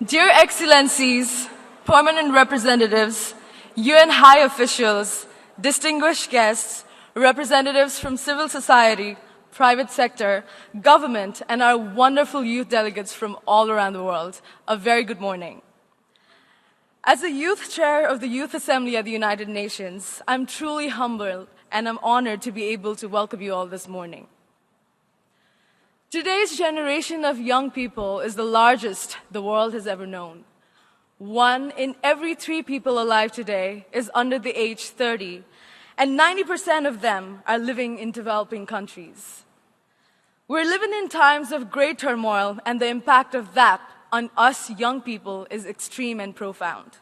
Dear Excellencies, permanent representatives, UN high officials, distinguished guests, representatives from civil society, private sector, government, and our wonderful youth delegates from all around the world, a very good morning. As the youth chair of the Youth Assembly at the United Nations, I'm truly humbled and I'm honored to be able to welcome you all this morning. Today's generation of young people is the largest the world has ever known. 1 in every 3 people alive today is under the age 30, and 90% of them are living in developing countries. We're living in times of great turmoil, and the impact of that on us young people is extreme and profound.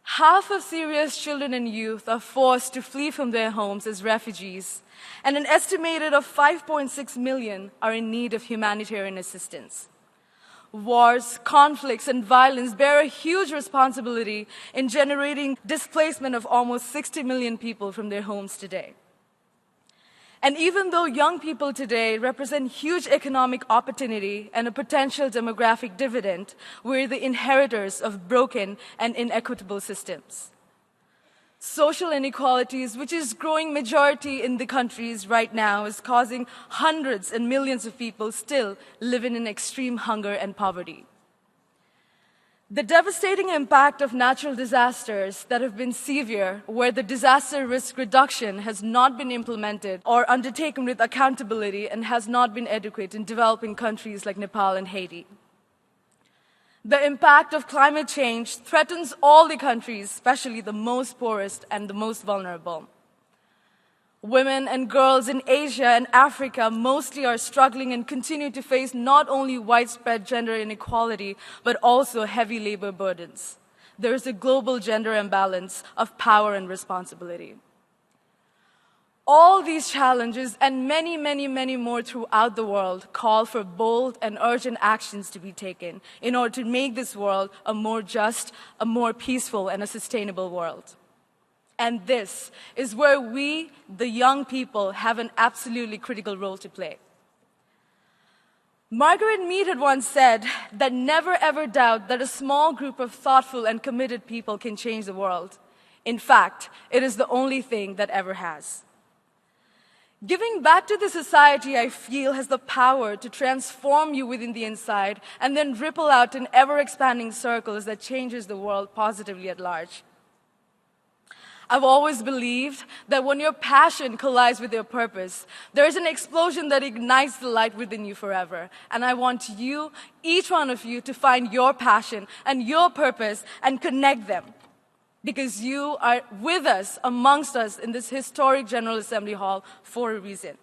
Half of Syria's children and youth are forced to flee from their homes as refugees, and an estimated of 5.6 million are in need of humanitarian assistance. Wars, conflicts, and violence bear a huge responsibility in generating displacement of almost 60 million people from their homes today. And even though young people today represent huge economic opportunity and a potential demographic dividend, we're the inheritors of broken and inequitable systems. Social inequalities, which is growing majority in the countries right now, is causing hundreds and millions of people still living in extreme hunger and poverty. The devastating impact of natural disasters that have been severe, where the disaster risk reduction has not been implemented or undertaken with accountability and has not been adequate in developing countries like Nepal and Haiti. The impact of climate change threatens all the countries, especially the most poorest and the most vulnerable. Women and girls in Asia and Africa mostly are struggling and continue to face not only widespread gender inequality, but also heavy labor burdens. There is a global gender imbalance of power and responsibility. All these challenges and many, many, many more throughout the world call for bold and urgent actions to be taken in order to make this world a more just, a more peaceful, and a sustainable world. And this is where we, the young people, have an absolutely critical role to play. Margaret Mead had once said that never ever doubt that a small group of thoughtful and committed people can change the world. In fact, it is the only thing that ever has. Giving back to the society, I feel, has the power to transform you within the inside and then ripple out in ever-expanding circles that changes the world positively at large. I've always believed that when your passion collides with your purpose, there is an explosion that ignites the light within you forever. And I want you, each one of you, to find your passion and your purpose and connect them. Because you are with us, amongst us, in this historic General Assembly Hall for a reason.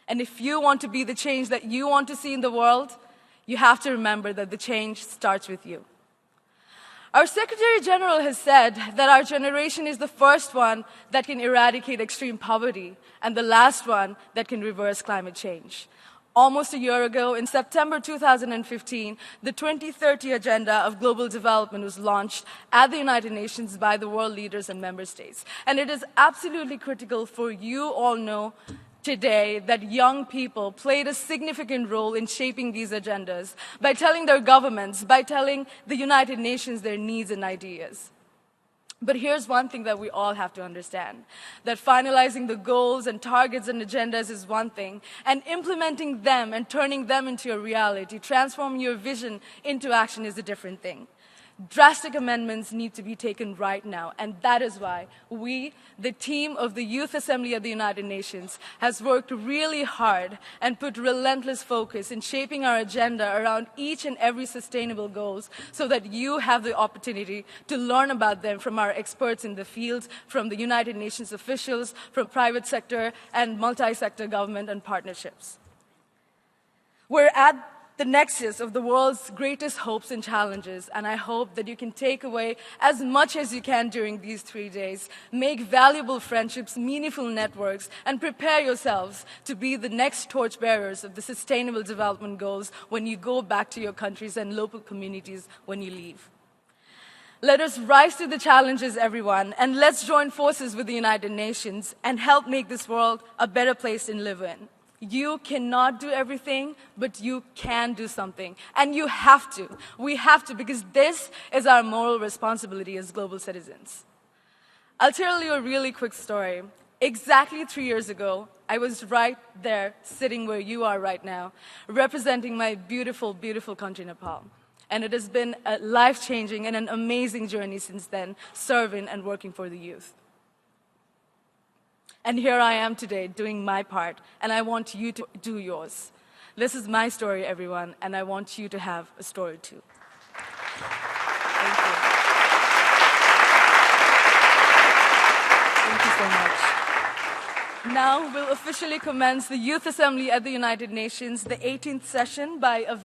And if you want to be the change that you want to see in the world, you have to remember that the change starts with you. Our Secretary General has said that our generation is the first one that can eradicate extreme poverty and the last one that can reverse climate change. Almost a year ago, in September 2015, the 2030 Agenda of Global Development was launched at the United Nations by the world leaders and member states. And it is absolutely critical for you all know today that young people played a significant role in shaping these agendas by telling their governments, by telling the United Nations their needs and ideas. But here's one thing that we all have to understand, that finalizing the goals and targets and agendas is one thing, and implementing them and turning them into a reality, transforming your vision into action is a different thing. Drastic amendments need to be taken right now, and that is why we, the team of the Youth Assembly of the United Nations, has worked really hard and put relentless focus in shaping our agenda around each and every sustainable goals so that you have the opportunity to learn about them from our experts in the field, from the United Nations officials, from private sector and multi-sector government and partnerships. We're at the nexus of the world's greatest hopes and challenges, and I hope that you can take away as much as you can during these 3 days, make valuable friendships, meaningful networks, and prepare yourselves to be the next torchbearers of the Sustainable Development Goals when you go back to your countries and local communities when you leave. Let us rise to the challenges, everyone, and let's join forces with the United Nations and help make this world a better place to live in. You cannot do everything, but you can do something. And you have to. We have to, because this is our moral responsibility as global citizens. I'll tell you a really quick story. Exactly 3 years ago, I was right there, sitting where you are right now, representing my beautiful, beautiful country, Nepal. And it has been a life-changing and an amazing journey since then, serving and working for the youth. And here I am today doing my part, and I want you to do yours. This is my story, everyone, and I want you to have a story too. Thank you. Thank you so much. Now we'll officially commence the Youth Assembly at the United Nations, the 18th session by a